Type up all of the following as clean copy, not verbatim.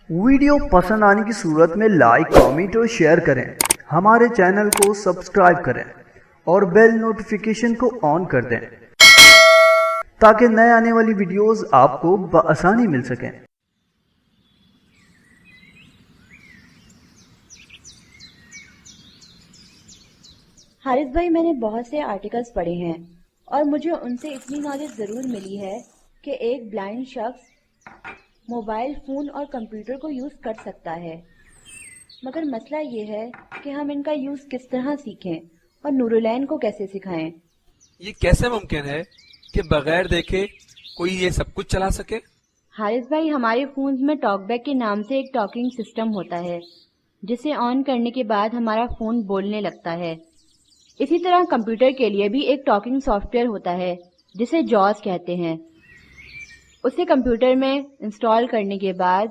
Video पसंद आने की सूरत में लाइक, कमेंट और शेयर करें। हमारे चैनल को सब्सक्राइब करें और बेल नोटिफिकेशन को ऑन कर दें ताकि नए आने वाली वीडियोस आपको बआसानी मिल सकें। हारिस भाई, मैंने बहुत से आर्टिकल्स पढ़े हैं और मुझे उनसे इतनी नॉलेज ज़रूर मिली है कि एक ब्लाइंड शख्स मोबाइल फ़ोन और कंप्यूटर को यूज़ कर सकता है, मगर मसला ये है कि हम इनका यूज़ किस तरह सीखें और नूरुलैन को कैसे सिखाएं। ये कैसे मुमकिन है कि बगैर देखे कोई ये सब कुछ चला सके? हारिस भाई, हमारे फ़ोन्स में टॉकबैक के नाम से एक टॉकिंग सिस्टम होता है जिसे ऑन करने के बाद हमारा फ़ोन बोलने लगता है। इसी तरह कंप्यूटर के लिए भी एक टॉकिंग सॉफ्टवेयर होता है जिसे जॉस कहते हैं। उसे कंप्यूटर में इंस्टॉल करने के बाद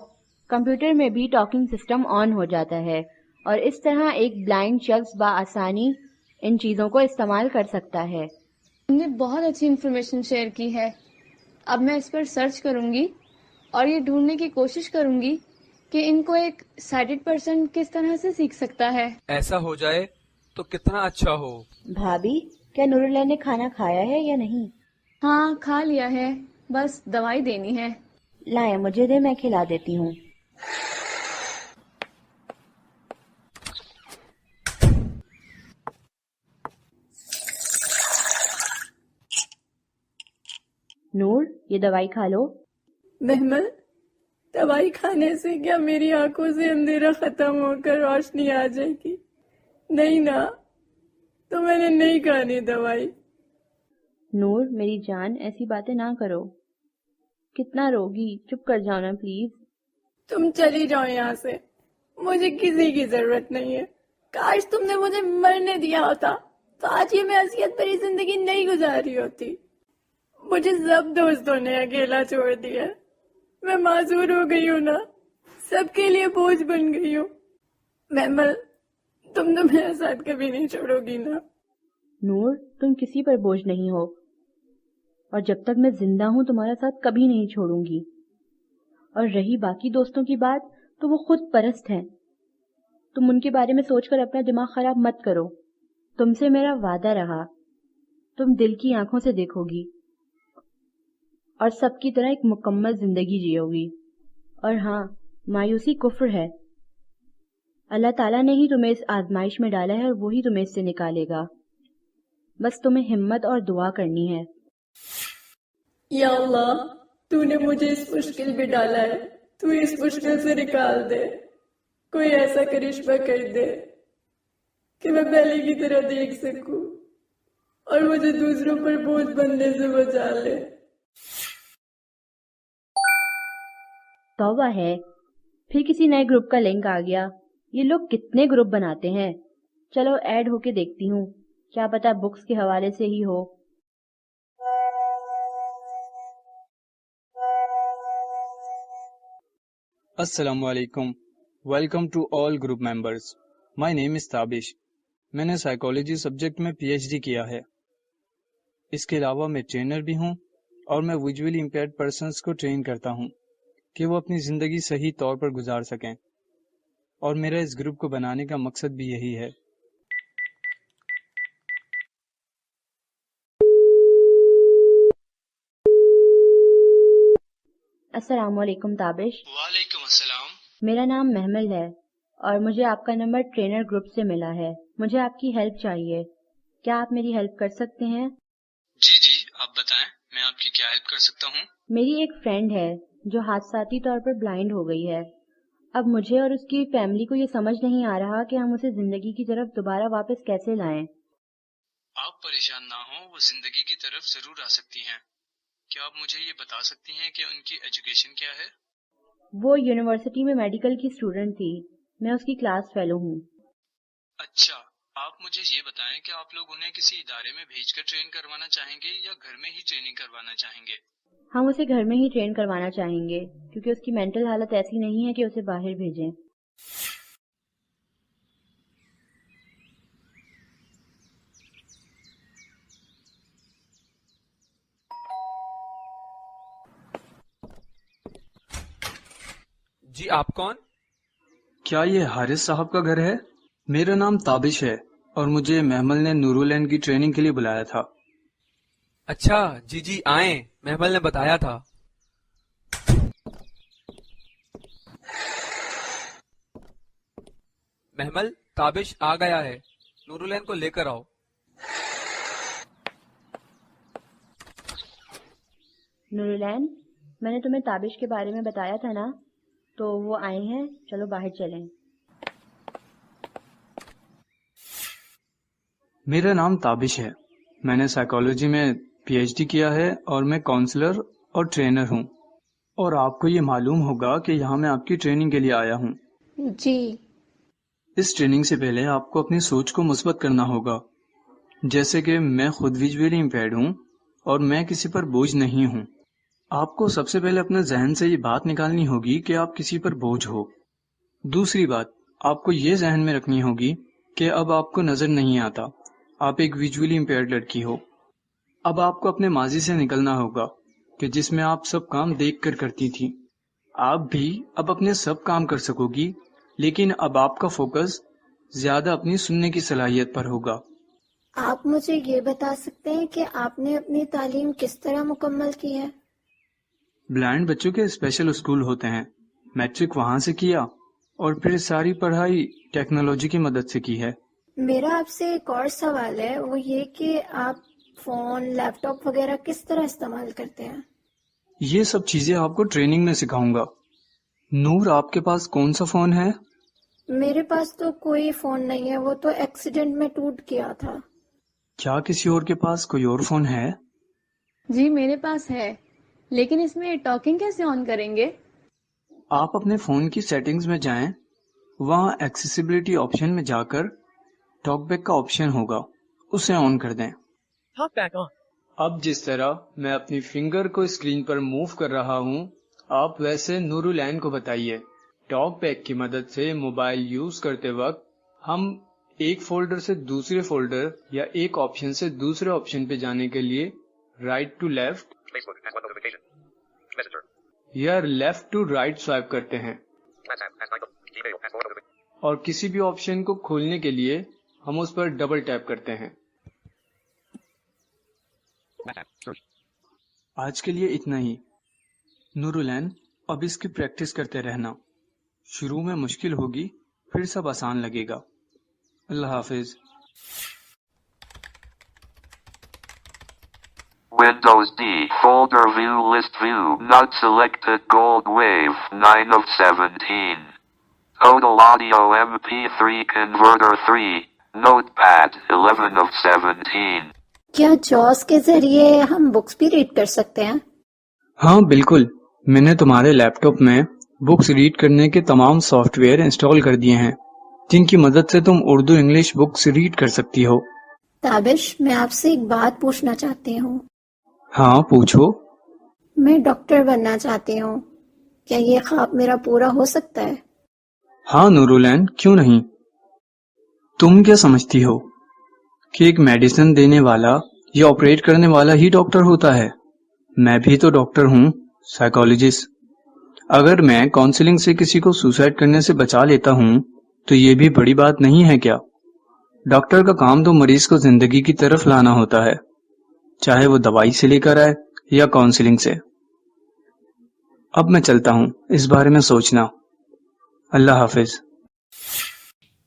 कंप्यूटर में भी टॉकिंग सिस्टम ऑन हो जाता है और इस तरह एक ब्लाइंड शख्स बआसानी इन चीज़ों को इस्तेमाल कर सकता है। तुमने बहुत अच्छी इन्फॉर्मेशन शेयर की है। अब मैं इस पर सर्च करूंगी और ये ढूंढने की कोशिश करूंगी कि इनको एक साइटेड पर्सन किस तरह से सीख सकता है। ऐसा हो जाए तो कितना अच्छा हो। भाभी, क्या नूरुल्लाह ने खाना खाया है या नहीं? हाँ, खा लिया है, बस दवाई देनी है। लाए मुझे दे, मैं खिला देती हूँ। नूर, ये दवाई खा लो। महमल, दवाई खाने से क्या मेरी आंखों से अंधेरा खत्म होकर रोशनी आ जाएगी? नहीं ना, तो मैंने नहीं खानी दवाई। नूर मेरी जान, ऐसी बातें ना करो। कितना रोगी, चुप कर जाओ ना प्लीज। तुम चली जाओ यहाँ से, मुझे किसी की जरूरत नहीं है। काश तुमने मुझे मरने दिया होता तो आज ये मैं असियत भरी जिंदगी नहीं गुजारी होती। मुझे सब दोस्तों ने अकेला छोड़ दिया। मैं मासूर हो गई हूँ ना, सबके लिए बोझ बन गई हूँ। महमल, तुम तो मेरा साथ कभी नहीं छोड़ोगी ना? नूर, तुम किसी पर बोझ नहीं हो और जब तक मैं जिंदा हूँ तुम्हारा साथ कभी नहीं छोड़ूंगी। और रही बाकी दोस्तों की बात, तो वो खुद परस्त हैं। तुम उनके बारे में सोचकर अपना दिमाग खराब मत करो। तुमसे मेरा वादा रहा, तुम दिल की आंखों से देखोगी और सबकी तरह एक मुकम्मल जिंदगी जियोगी। और हाँ, मायूसी कुफ्र है। अल्लाह ताला ने ही तुम्हें इस आजमाइश में डाला है और वही तुम्हें इससे निकालेगा। बस तुम्हें हिम्मत और दुआ करनी है। या अल्लाह, तूने मुझे इस मुश्किल में डाला है, तू इस मुश्किल से निकाल दे। कोई ऐसा करिश्मा कर दे कि मैं पहले की तरह देख सकूं और मुझे दूसरों पर बोझ बनने से बचा ले। तौबा है, फिर किसी नए ग्रुप का लिंक आ गया। ये लोग कितने ग्रुप बनाते हैं। चलो ऐड होके देखती हूँ, क्या पता बुक्स के हवाले से ही हो। Assalamu alaikum. Welcome to all group members. My name is Tabish. मैंने साइकोलॉजी सब्जेक्ट में पीएचडी किया है। इसके अलावा मैं ट्रेनर भी हूँ और मैं विजुअली इम्पेयर्ड पर्सन्स को ट्रेन करता हूँ कि वो अपनी ज़िंदगी सही तौर पर गुजार सकें, और मेरा इस ग्रुप को बनाने का मकसद भी यही है। अस्सलाम वालेकुम ताबिश। वालेकुम अस्सलाम। मेरा नाम महमल है और मुझे आपका नंबर ट्रेनर ग्रुप से मिला है। मुझे आपकी हेल्प चाहिए, क्या आप मेरी हेल्प कर सकते हैं? जी जी, आप बताएं, मैं आपकी क्या हेल्प कर सकता हूँ? मेरी एक फ्रेंड है जो हादसाती तौर पर ब्लाइंड हो गई है। अब मुझे और उसकी फैमिली को ये समझ नहीं आ रहा कि हम उसे जिंदगी की तरफ दोबारा वापस कैसे लाएं। आप परेशान ना हो, वो जिंदगी की तरफ जरूर आ सकती हैं। क्या आप मुझे ये बता सकती हैं कि उनकी एजुकेशन क्या है? वो यूनिवर्सिटी में मेडिकल की स्टूडेंट थी। मैं उसकी क्लास फेलो हूँ। अच्छा, आप मुझे ये बताएं कि आप लोग उन्हें किसी इदारे में भेजकर ट्रेन करवाना चाहेंगे या घर में ही ट्रेनिंग करवाना चाहेंगे? हम उसे घर में ही ट्रेन करवाना चाहेंगे क्योंकि उसकी मेंटल हालत ऐसी नहीं है कि उसे बाहर भेजें। جی آپ کون؟ کیا یہ حارث صاحب کا گھر ہے؟ میرا نام تابش ہے اور مجھے محمل نے نورالعین کی ٹریننگ کے لیے بلایا تھا۔ اچھا جی جی آئیں، محمل نے بتایا تھا۔ محمل، تابش آ گیا ہے، نورالعین کو لے کر آؤ۔ نورالعین، میں نے تمہیں تابش کے بارے میں بتایا تھا نا، تو وہ آئے ہیں، چلو باہر چلیں۔ میرا نام تابش ہے، میں نے سائیکالوجی میں پی ایچ ڈی کیا ہے اور میں کاؤنسلر اور ٹرینر ہوں، اور آپ کو یہ معلوم ہوگا کہ یہاں میں آپ کی ٹریننگ کے لیے آیا ہوں۔ جی اس ٹریننگ سے پہلے آپ کو اپنی سوچ کو مثبت کرنا ہوگا، جیسے کہ میں خود ویژولی امپیرڈ ہوں اور میں کسی پر بوجھ نہیں ہوں۔ آپ کو سب سے پہلے اپنے ذہن سے یہ بات نکالنی ہوگی کہ آپ کسی پر بوجھ ہو۔ دوسری بات، آپ کو یہ ذہن میں رکھنی ہوگی کہ اب آپ کو نظر نہیں آتا، آپ ایک ویژولی امپیئرڈ لڑکی ہو۔ اب آپ کو اپنے ماضی سے نکلنا ہوگا کہ جس میں آپ سب کام دیکھ کر کرتی تھی۔ آپ بھی اب اپنے سب کام کر سکو گی، لیکن اب آپ کا فوکس زیادہ اپنی سننے کی صلاحیت پر ہوگا۔ آپ مجھے یہ بتا سکتے ہیں کہ آپ نے اپنی تعلیم کس طرح مکمل کی ہے؟ بلائنڈ بچوں کے اسپیشل اسکول ہوتے ہیں، میٹرک وہاں سے کیا اور پھر ساری پڑھائی ٹیکنالوجی کی مدد سے کی ہے۔ میرا آپ سے ایک اور سوال ہے، وہ یہ کہ آپ فون، لیپ ٹاپ وغیرہ کس طرح استعمال کرتے ہیں؟ یہ سب چیزیں آپ کو ٹریننگ میں سکھاؤں گا۔ نور، آپ کے پاس کون سا فون ہے؟ میرے پاس تو کوئی فون نہیں ہے، وہ تو ایکسیڈنٹ میں ٹوٹ گیا تھا۔ کیا کسی اور کے پاس کوئی اور فون ہے؟ جی میرے پاس ہے، لیکن اس میں ٹاکنگ کیسے آن کریں گے؟ آپ اپنے فون کی سیٹنگز میں جائیں، وہاں ایکسیسیبلٹی آپشن میں جا کر ٹاک بیک کا آپشن ہوگا، اسے آن کر دیں۔ اب جس طرح میں اپنی فنگر کو اسکرین پر موو کر رہا ہوں، آپ ویسے نورالعین کو بتائیے۔ ٹاک بیک کی مدد سے موبائل یوز کرتے وقت ہم ایک فولڈر سے دوسرے فولڈر یا ایک آپشن سے دوسرے آپشن پہ جانے کے لیے رائٹ ٹو لیفٹ یا لیفٹ ٹو رائٹ سوائپ کرتے ہیں، اور کسی بھی آپشن کو کھولنے کے لیے ہم اس پر ڈبل ٹیپ کرتے ہیں۔ آج کے لیے اتنا ہی۔ نورالعین، اب اس کی پریکٹس کرتے رہنا، شروع میں مشکل ہوگی، پھر سب آسان لگے گا۔ اللہ حافظ۔ Windows D, folder view, list view, not selected, gold wave, 9 of 17. Total audio MP3 converter 3, notepad, 11 of 17. کیا جوس کے ذریعے ہم بکس بھی ریڈ کر سکتے ہیں؟ ہاں بالکل، میں نے تمہارے لیپ ٹاپ میں بکس ریڈ کرنے کے تمام سافٹ ویئر انسٹال کر دیے ہیں، جن کی مدد سے تم اردو انگلش بکس ریڈ کر سکتی ہو۔ تابش، میں آپ سے ایک بات پوچھنا چاہتی ہوں۔ ہاں پوچھو۔ میں ڈاکٹر بننا چاہتی ہوں، کیا یہ خواب میرا پورا ہو سکتا ہے؟ ہاں نورالعین، کیوں نہیں؟ تم کیا سمجھتی ہو کہ ایک میڈیسن دینے والا یا آپریٹ کرنے والا ہی ڈاکٹر ہوتا ہے؟ میں بھی تو ڈاکٹر ہوں، سائیکالوجسٹ۔ اگر میں کاؤنسلنگ سے کسی کو سوسائڈ کرنے سے بچا لیتا ہوں تو یہ بھی بڑی بات نہیں ہے کیا؟ ڈاکٹر کا کام تو مریض کو زندگی کی طرف لانا ہوتا ہے، چاہے وہ دوائی سے لے کر آئے یا کاؤنسلنگ سے۔ اب میں چلتا ہوں، اس بارے میں سوچنا۔ اللہ حافظ۔